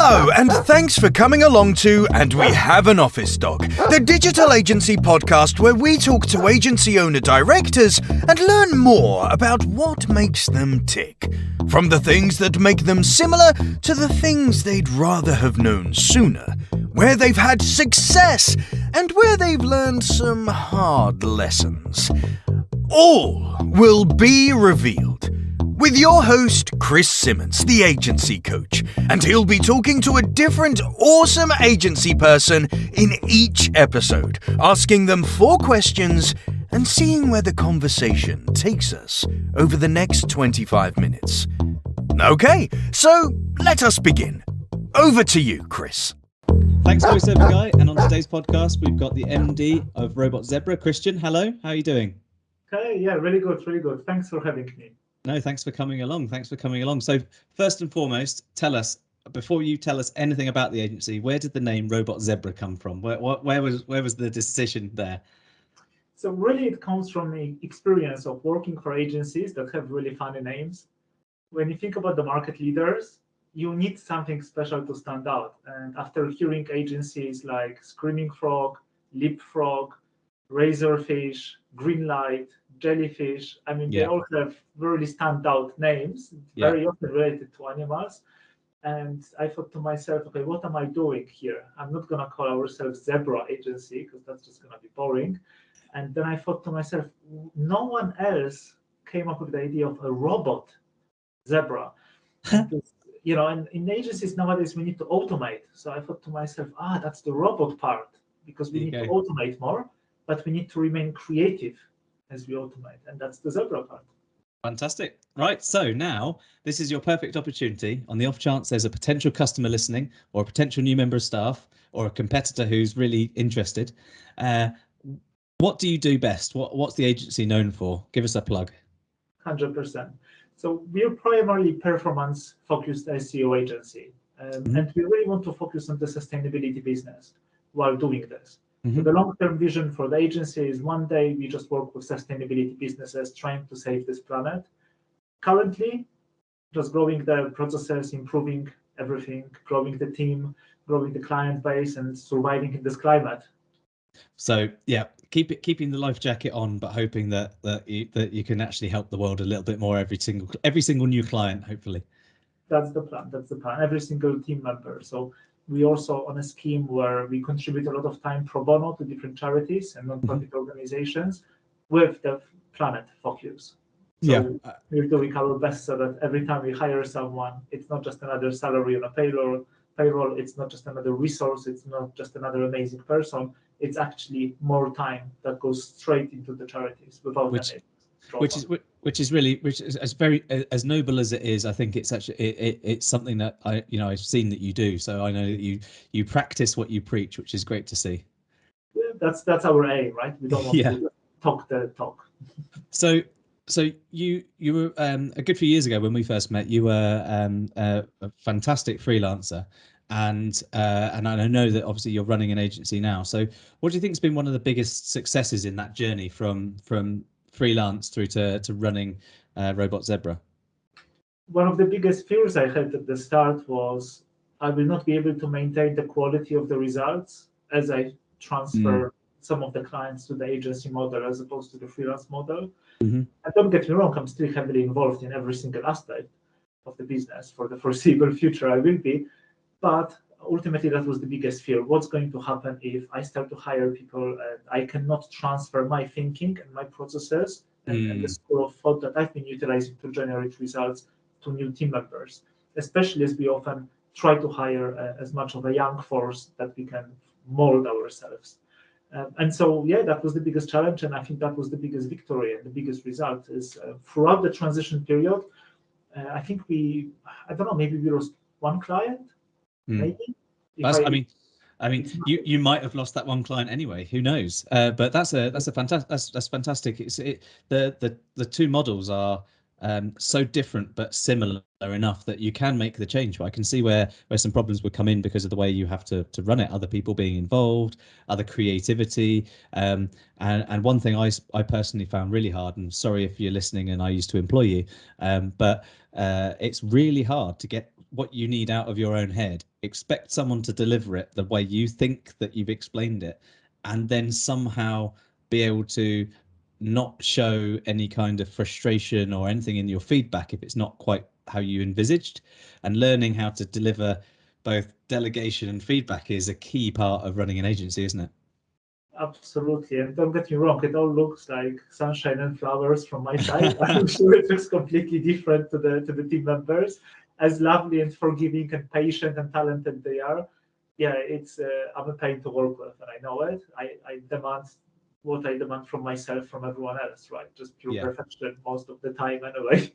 Hello, and thanks for coming along to And We Have an Office Dog, the digital agency podcast where we talk to agency owner-directors and learn more about what makes them tick. From the things that make them similar to the things they'd rather have known sooner, where they've had success and where they've learned some hard lessons. All will be revealed with your host, Chris Simmons, the agency coach, and he'll be talking to a different awesome agency person in each episode, asking them 4 questions and seeing where the conversation takes us over the next 25 minutes. Okay, so let us begin. Over to you, Chris. Thanks, voiceover guy. And on today's podcast, we've got the MD of Robot Zebra, Krystian. Hello, how are you doing? Okay, yeah, really good, really good. Thanks for having me. No, thanks for coming along. So first and foremost, tell us, before you tell us anything about the agency, where did the name Robot Zebra come from? Where was the decision there? So really it comes from the experience of working for agencies that have really funny names. When you think about the market leaders, you need something special to stand out. And after hearing agencies like Screaming Frog, Leapfrog, Razorfish, Greenlight, Jellyfish, they all have really standout names, very often related to animals. And I thought to myself, okay, what am I doing here? I'm not going to call ourselves Zebra Agency because that's just going to be boring. And then I thought to myself, no one else came up with the idea of a robot zebra. And in agencies nowadays, we need to automate. So I thought to myself, that's the robot part, because we need to automate more, but we need to remain creative as we automate. And that's the zebra part. Fantastic. Right. So now this is your perfect opportunity. On the off chance there's a potential customer listening, or a potential new member of staff, or a competitor who's really interested. What do you do best? What's the agency known for? Give us a plug. 100%. So we're primarily performance-focused SEO agency, and we really want to focus on the sustainability business while doing this. So the long-term vision for the agency is one day we just work with sustainability businesses trying to save this planet. Currently, just growing the processes, improving everything, growing the team, growing the client base, and surviving in this climate. So yeah, keeping the life jacket on, but hoping that you can actually help the world a little bit more every single new client, hopefully. That's the plan. Every single team member. So we also on a scheme where we contribute a lot of time pro bono to different charities and non-profit organizations with the planet focus. So we're doing our best so that every time we hire someone, it's not just another salary on a payroll, it's not just another resource, it's not just another amazing person, it's actually more time that goes straight into the charities without which is as very as noble as it is. I think it's it's something that I've seen that you do, so I know that you practice what you preach, which is great to see. That's our aim, right? We don't want to talk the talk. So you were a good few years ago when we first met. You were a fantastic freelancer, and I know that obviously you're running an agency now. So what do you think has been one of the biggest successes in that journey from freelance through to running Robot Zebra? One of the biggest fears I had at the start was I will not be able to maintain the quality of the results as I transfer some of the clients to the agency model as opposed to the freelance model. And don't get me wrong, I'm still heavily involved in every single aspect of the business. For the foreseeable future, I will be. But ultimately, that was the biggest fear. What's going to happen if I start to hire people and I cannot transfer my thinking and my processes and the school of thought that I've been utilizing to generate results to new team members, especially as we often try to hire as much of a young force that we can mold ourselves. And so, that was the biggest challenge, and I think that was the biggest victory and the biggest result is throughout the transition period. I think maybe we lost one client, maybe. You might have lost that one client anyway. Who knows? But that's fantastic. The two models are so different but similar enough that you can make the change. But I can see where some problems would come in because of the way you have to run it, other people being involved, other creativity, and one thing I personally found really hard, and sorry if you're listening and I used to employ you, but it's really hard to get what you need out of your own head, expect someone to deliver it the way you think that you've explained it, and then somehow be able to not show any kind of frustration or anything in your feedback if it's not quite how you envisaged. And learning how to deliver both delegation and feedback is a key part of running an agency, isn't it? Absolutely, and don't get me wrong, it all looks like sunshine and flowers from my side. I'm sure it looks completely different to the team members. As lovely and forgiving and patient and talented they are, yeah, it's I'm a pain to work with, and I know it. I demand what I demand from myself from everyone else, right? Just pure perfection most of the time, anyway.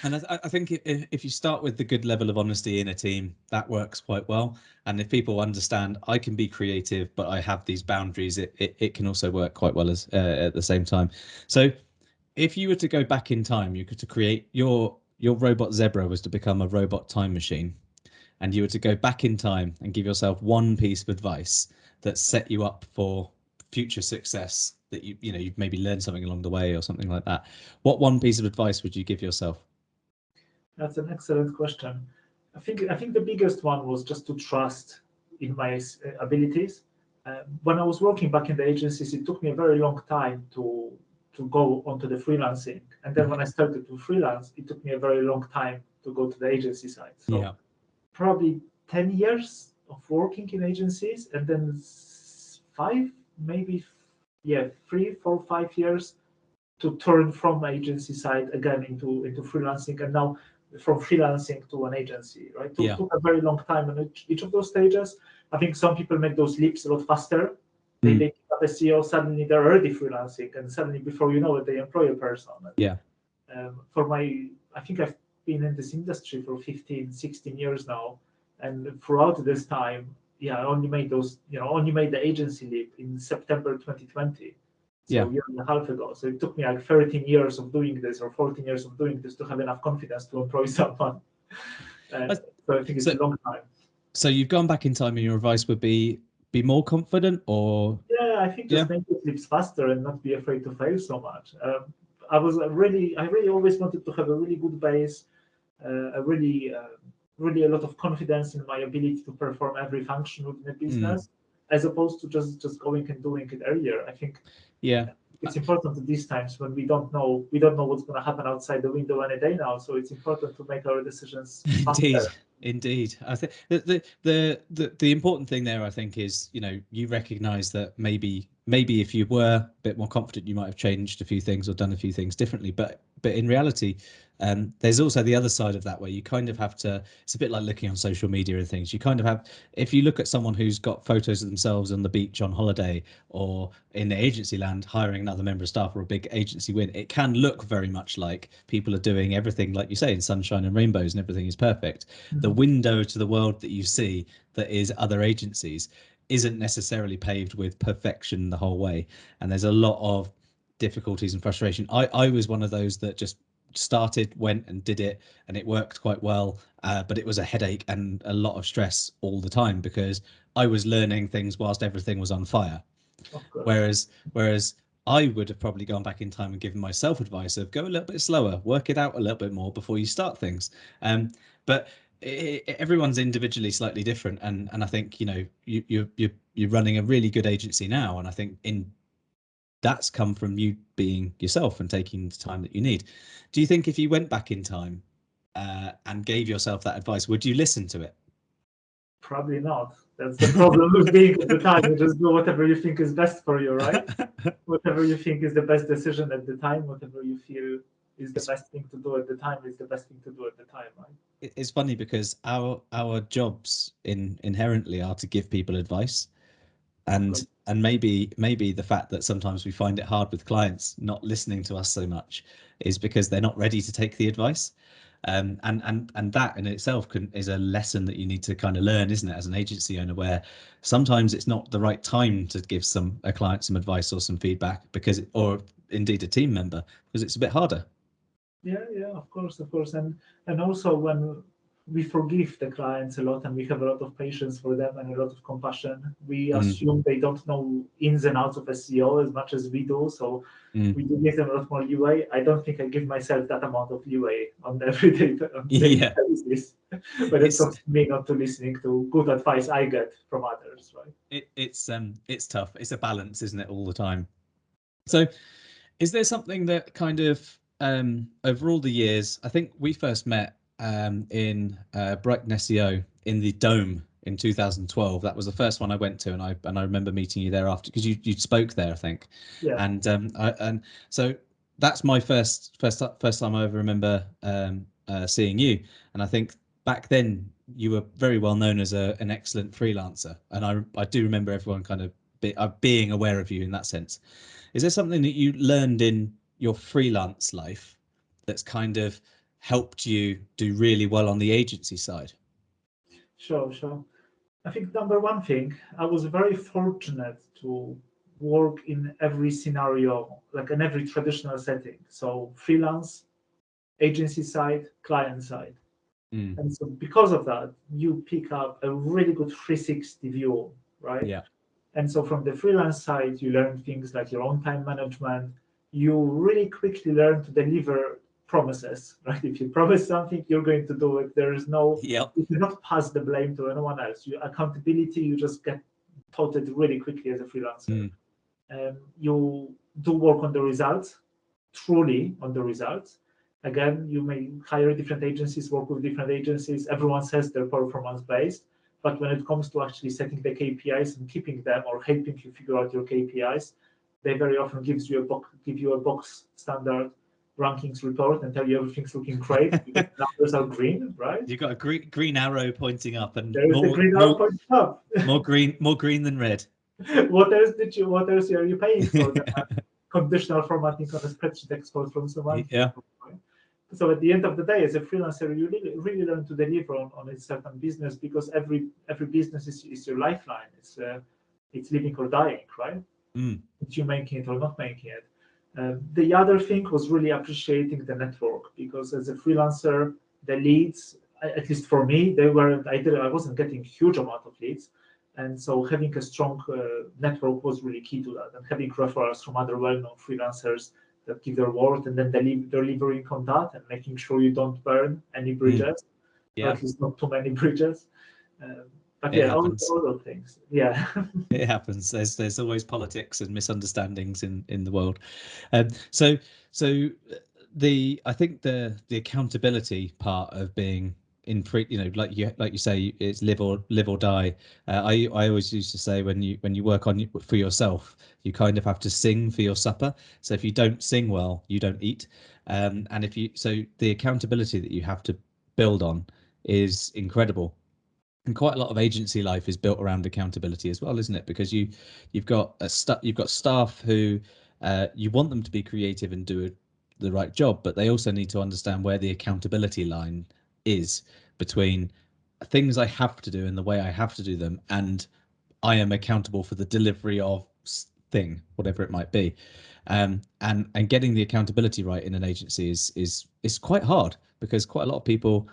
And I think if you start with the good level of honesty in a team, that works quite well. And if people understand I can be creative, but I have these boundaries, it can also work quite well as at the same time. So if you were to go back in time, you could to create your robot zebra was to become a robot time machine, and you were to go back in time and give yourself one piece of advice that set you up for future success, that you've maybe learned something along the way or something like that, what one piece of advice would you give yourself? That's an excellent question. I think the biggest one was just to trust in my abilities. When I was working back in the agencies, it took me a very long time to go onto the freelancing, and then when I started to freelance, it took me a very long time to go to the agency side. So probably 10 years of working in agencies, and then 5, maybe 3, 4, 5 years to turn from agency side again into freelancing, and now from freelancing to an agency, right? It took a very long time, and each of those stages, I think some people make those leaps a lot faster. They pick up a CEO, suddenly they're already freelancing, and suddenly before you know it, they employ a person. I think I've been in this industry for 15, 16 years now, and throughout this time, I only made the agency leap in September 2020. So a year and a half ago. So it took me like 13 years of doing this, or 14 years of doing this, to have enough confidence to employ someone. So I think it's a long time. So you've gone back in time, and your advice would be more confident, or? Yeah, I think just make it leaps faster and not be afraid to fail so much. I really always wanted to have a really good base, really a lot of confidence in my ability to perform every function within a business, as opposed to just going and doing it earlier. I think it's important at these times when we don't know what's going to happen outside the window any day now. So it's important to make our decisions faster. Indeed. I think the important thing there, I think, is you recognise that maybe if you were a bit more confident, you might have changed a few things or done a few things differently. But in reality, there's also the other side of that, where you kind of have to. It's a bit like looking on social media and things. You kind of have, if you look at someone who's got photos of themselves on the beach on holiday, or in the agency land hiring another member of staff, or a big agency win, it can look very much like people are doing everything, like you say, in sunshine and rainbows, and everything is perfect. The window to the world that you see that is other agencies isn't necessarily paved with perfection the whole way, and there's a lot of difficulties and frustration. I was one of those that just started, went and did it, and it worked quite well, but it was a headache and a lot of stress all the time, because I was learning things whilst everything was on fire. Whereas I would have probably gone back in time and given myself advice of go a little bit slower, work it out a little bit more before you start things. But everyone's individually slightly different, and I think you're running a really good agency now, and I think that's come from you being yourself and taking the time that you need. Do you think if you went back in time and gave yourself that advice, would you listen to it? Probably not. That's the problem with being at the time. You just do whatever you think is best for you, right? Whatever you think is the best decision at the time, whatever you feel is the best thing to do at the time is the best thing to do at the time, right? It's funny because our jobs inherently are to give people advice, and maybe the fact that sometimes we find it hard with clients not listening to us so much is because they're not ready to take the advice. And that in itself is a lesson that you need to kind of learn, isn't it, as an agency owner, where sometimes it's not the right time to give a client some advice or some feedback, or indeed a team member, because it's a bit harder. Yeah, of course, and also when we forgive the clients a lot, and we have a lot of patience for them and a lot of compassion. We Mm. assume they don't know ins and outs of SEO as much as we do, so we do give them a lot more leeway. I don't think I give myself that amount of leeway on everyday Yeah. basis, but it stops me not to listening to good advice I get from others, right? It's tough. It's a balance, isn't it, all the time? So is there something that kind of over all the years, I think we first met in Brighton SEO in the Dome in 2012. That was the first one I went to, and I remember meeting you there after, because you spoke there, I think. Yeah. And so that's my first time I ever remember seeing you. And I think back then you were very well known as an excellent freelancer, and I do remember everyone kind of being aware of you in that sense. Is there something that you learned in your freelance life that's kind of helped you do really well on the agency side? Sure. I think number one thing, I was very fortunate to work in every scenario, like in every traditional setting. So freelance, agency side, client side. Mm. And so because of that, you pick up a really good 360 view, right? Yeah. And so from the freelance side, you learn things like your own time management. You really quickly learn to deliver promises, right? If you promise something, you're going to do it. There is no, Yep. you cannot pass the blame to anyone else. Your accountability, you just get taught it really quickly as a freelancer. You do work on the results, truly on the results. Again, you may hire different agencies, work with different agencies. Everyone says they're performance based, but when it comes to actually setting the KPIs and keeping them or helping you figure out your KPIs, they very often give you a box standard rankings report and tell you everything's looking great because numbers are green, right? You've got a green arrow pointing up, and There is the green arrow pointing up. more green than red. What else are you paying for? Conditional formatting on a spreadsheet export from someone. Yeah. So at the end of the day, as a freelancer, you really learn to deliver on a certain business, because every business is your lifeline. It's living or dying, right? It's you making it or not making it. The other thing was really appreciating the network, because as a freelancer, the leads, at least for me, I wasn't getting huge amount of leads. And so having a strong network was really key to that, and having referrals from other well-known freelancers that give their word and then delivering on that, and making sure you don't burn any bridges, or at least not too many bridges. But yeah, all those things. Yeah. It happens. There's always politics and misunderstandings in the world. So I think the accountability part of being in like you say, it's live or die. I always used to say, when you work for yourself, you kind of have to sing for your supper. So if you don't sing well, you don't eat. And the accountability that you have to build on is incredible. And quite a lot of agency life is built around accountability as well, isn't it? Because you've got staff who you want them to be creative and do the right job, but they also need to understand where the accountability line is between things I have to do and the way I have to do them, and I am accountable for the delivery of thing, whatever it might be. And getting the accountability right in an agency is quite hard, because quite a lot of people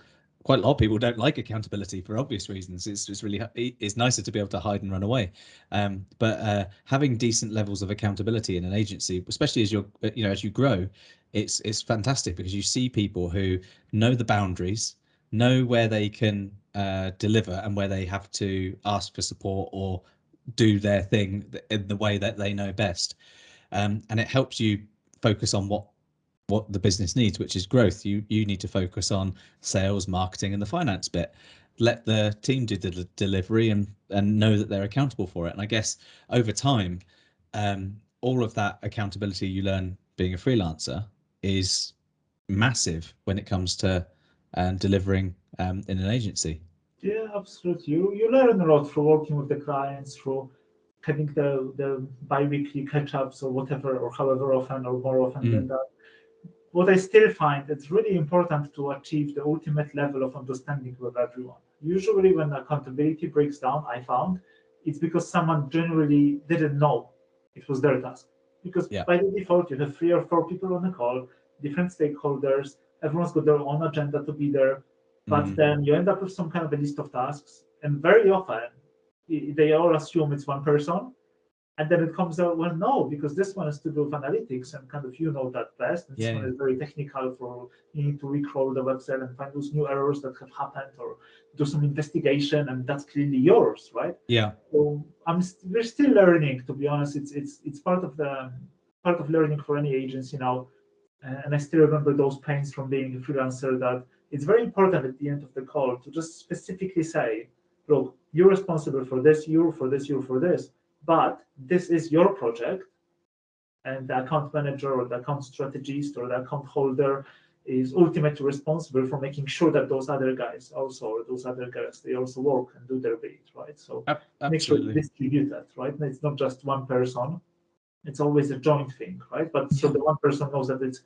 don't like accountability for obvious reasons. It's nicer to be able to hide and run away. But having decent levels of accountability in an agency, especially as as you grow, it's fantastic, because you see people who know the boundaries, know where they can deliver and where they have to ask for support or do their thing in the way that they know best. And it helps you focus on what the business needs, which is growth. You need to focus on sales, marketing, and the finance bit. Let the team do the delivery and know that they're accountable for it. And I guess over time, all of that accountability you learn being a freelancer is massive when it comes to delivering in an agency. Yeah, absolutely. You learn a lot through working with the clients, through having the bi-weekly catch-ups or whatever, or however often or more often than that. What I still find, it's really important to achieve the ultimate level of understanding with everyone. Usually when accountability breaks down, I found, it's because someone generally didn't know it was their task. Because by the default, you have 3 or 4 people on a call, different stakeholders, everyone's got their own agenda to be there. But then you end up with some kind of a list of tasks, and very often they all assume it's one person. And then it comes out, well, no, because this one is to do with analytics and kind of you know that best. And this one is very technical for you need to recrawl the website and find those new errors that have happened or do some investigation, and that's clearly yours, right? Yeah. So we're still learning, to be honest. It's part of learning for any agency now. And I still remember those pains from being a freelancer, that it's very important at the end of the call to just specifically say, look, you're responsible for this, you're for this, you're for this. But this is your project, and the account manager or the account strategist or the account holder is ultimately responsible for making sure that those other guys also, or those other girls, they also work and do their bit, right? So make sure to distribute that, right? And it's not just one person, it's always a joint thing, right? But so the one person knows that it's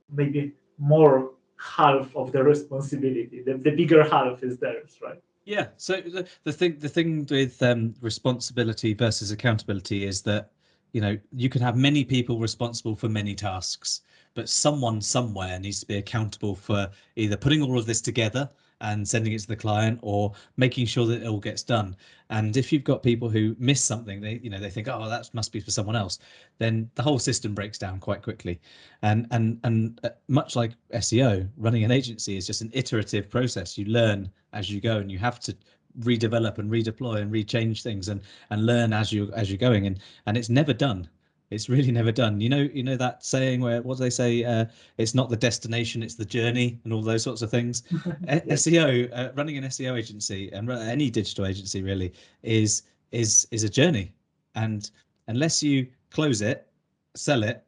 maybe more half of the responsibility, the bigger half is theirs, right? Yeah. So the thing with responsibility versus accountability is that, you know, you can have many people responsible for many tasks, but someone somewhere needs to be accountable for either putting all of this together and sending it to the client, or making sure that it all gets done. And if you've got people who miss something, they think, oh, that must be for someone else, then the whole system breaks down quite quickly. And much like SEO, running an agency is just an iterative process. You learn as you go, and you have to redevelop and redeploy and rechange things and learn as you're going, and it's never done. It's really never done. You know that saying where, what do they say? It's not the destination, it's the journey, and all those sorts of things. Yes. SEO, running an SEO agency and any digital agency really is a journey. And unless you close it, sell it,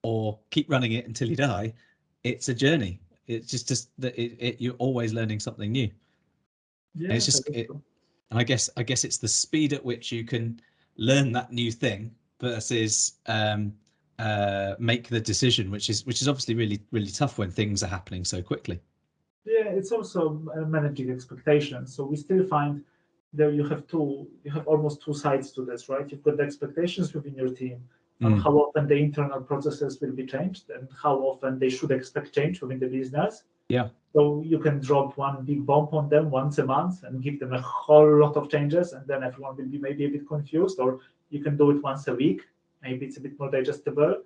or keep running it until you die, it's a journey. It's just that you're always learning something new. Yeah, and it's just, and I guess it's the speed at which you can learn that new thing versus make the decision, which is obviously really tough when things are happening so quickly. Yeah, it's also managing expectations. So we still find that you have almost two sides to this, right? You've got the expectations within your team on how often the internal processes will be changed and how often they should expect change within the business. Yeah. So you can drop one big bump on them once a month and give them a whole lot of changes, and then everyone will be maybe a bit confused. Or you can do it once a week. Maybe it's a bit more digestible.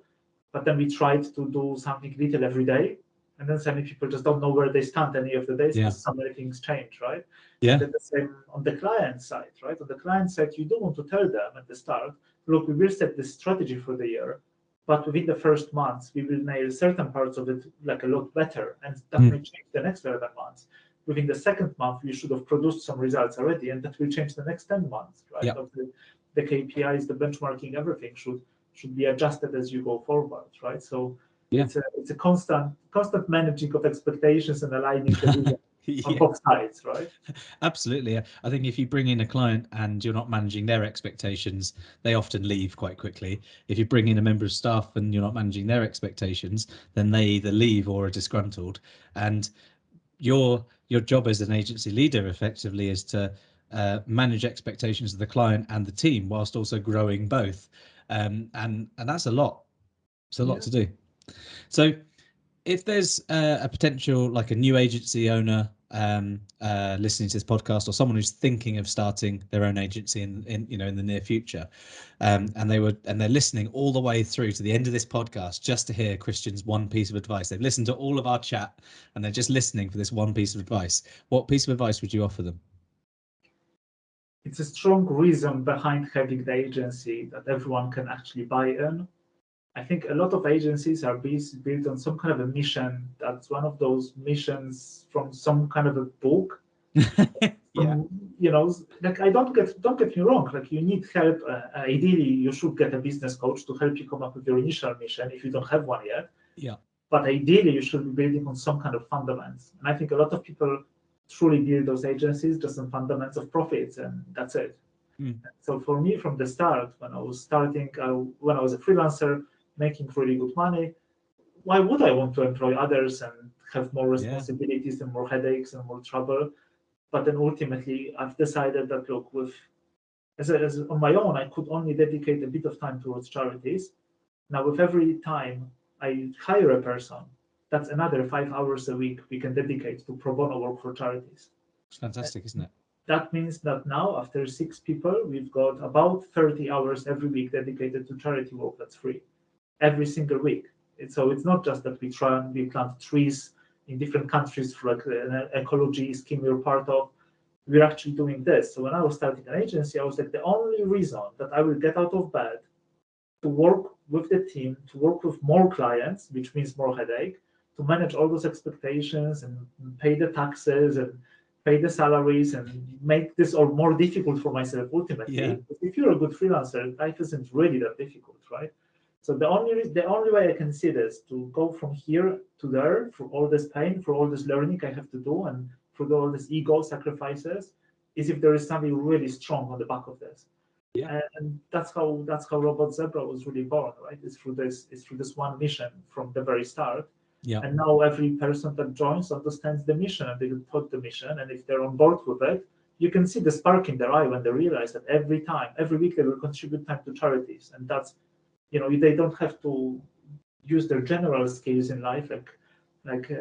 But then we tried to do something little every day, and then suddenly people just don't know where they stand any of the days because so many things change, right? Yeah. And then the same on the client side, right? On the client side, you don't want to tell them at the start, look, we will set this strategy for the year, but within the first months, we will nail certain parts of it like a lot better, and that may change the next 11 months. Within the second month, we should have produced some results already, and that will change the next 10 months, right? Yeah. The KPIs, the benchmarking, everything should be adjusted as you go forward, right? So it's a constant managing of expectations and aligning the vision on both sides, right? Absolutely. I think if you bring in a client and you're not managing their expectations, they often leave quite quickly. If you bring in a member of staff and you're not managing their expectations, then they either leave or are disgruntled. And your job as an agency leader effectively is to manage expectations of the client and the team whilst also growing both. And that's a lot. It's a lot to do. So if there's a potential, like a new agency owner listening to this podcast, or someone who's thinking of starting their own agency in the near future, and they're listening all the way through to the end of this podcast just to hear Krystian's one piece of advice. They've listened to all of our chat and they're just listening for this one piece of advice. What piece of advice would you offer them? It's a strong reason behind having the agency that everyone can actually buy in. I think a lot of agencies are built on some kind of a mission. That's one of those missions from some kind of a book. Like don't get me wrong. Like you need help. Ideally, you should get a business coach to help you come up with your initial mission if you don't have one yet. Yeah. But ideally, you should be building on some kind of fundamentals. And I think a lot of people truly build those agencies just on fundamentals of profits, and that's it. So for me, from the start, when I was starting, when I was a freelancer, making really good money, why would I want to employ others and have more responsibilities and more headaches and more trouble? But then ultimately, I've decided that look, as on my own, I could only dedicate a bit of time towards charities. Now, with every time I hire a person, that's another 5 hours a week we can dedicate to pro bono work for charities. It's fantastic, isn't it? That means that now, after 6 people, we've got about 30 hours every week dedicated to charity work that's free, every single week. So it's not just that we plant trees in different countries for like an ecology scheme we're part of. We're actually doing this. So when I was starting an agency, I was like, the only reason that I will get out of bed to work with the team, to work with more clients, which means more headache, to manage all those expectations and pay the taxes and pay the salaries and make this all more difficult for myself ultimately. Yeah. If you're a good freelancer, life isn't really that difficult, right? So the only way I can see this, to go from here to there, for all this pain, for all this learning I have to do, and for all this ego sacrifices, is if there is something really strong on the back of this. Yeah. And that's how Robot Zebra was really born, right? It's through this one mission from the very start. Yeah. And now every person that joins understands the mission, and they will put the mission, and if they're on board with it, you can see the spark in their eye when they realize that every week they will contribute time to charities. And that's, they don't have to use their general skills in life, like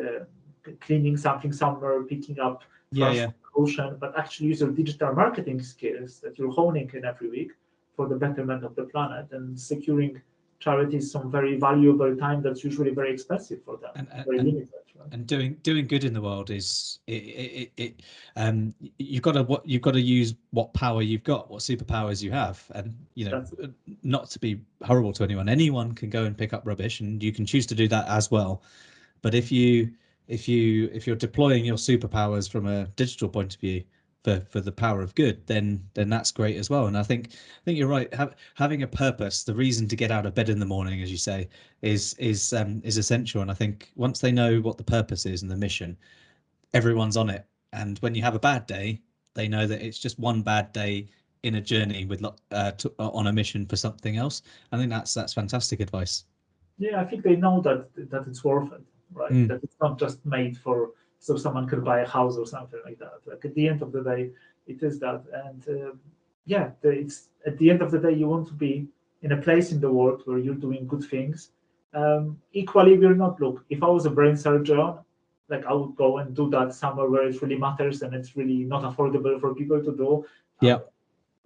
cleaning something somewhere, picking up trash from the ocean, but actually use your digital marketing skills that you're honing in every week for the betterment of the planet and securing charities some very valuable time that's usually very expensive for them, very limited. Right? And doing good in the world is you've got to use what power you've got, what superpowers you have, and not to be horrible to anyone. Anyone can go and pick up rubbish, and you can choose to do that as well. But if you're deploying your superpowers from a digital point of view for the power of good, then that's great as well. And I think you're right. Having a purpose, the reason to get out of bed in the morning, as you say, is essential. And I think once they know what the purpose is and the mission, everyone's on it. And when you have a bad day, they know that it's just one bad day in a journey with on a mission for something else. I think that's fantastic advice. Yeah, I think they know that it's worth it, right? That it's not just made so someone could buy a house or something like that. Like at the end of the day, it is that. And it's at the end of the day, you want to be in a place in the world where you're doing good things. Equally, we're not, look, if I was a brain surgeon, like I would go and do that somewhere where it really matters and it's really not affordable for people to do. Yeah.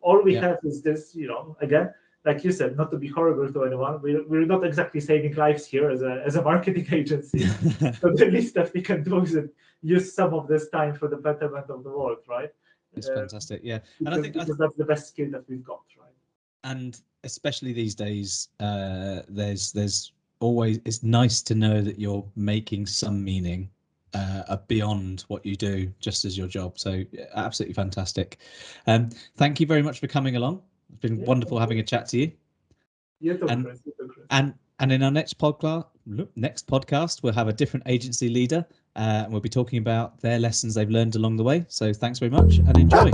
All we have is this, again, like you said, not to be horrible to anyone, we're not exactly saving lives here as a marketing agency. So the least that we can do is use some of this time for the betterment of the world, right? It's fantastic, yeah. And I think that's the best skill that we've got, right? And especially these days, there's always, it's nice to know that you're making some meaning beyond what you do just as your job. So absolutely fantastic. Thank you very much for coming along. It's been wonderful having a chat to you. Chris. And in our next podcast, we'll have a different agency leader, and we'll be talking about their lessons they've learned along the way. So thanks very much and enjoy.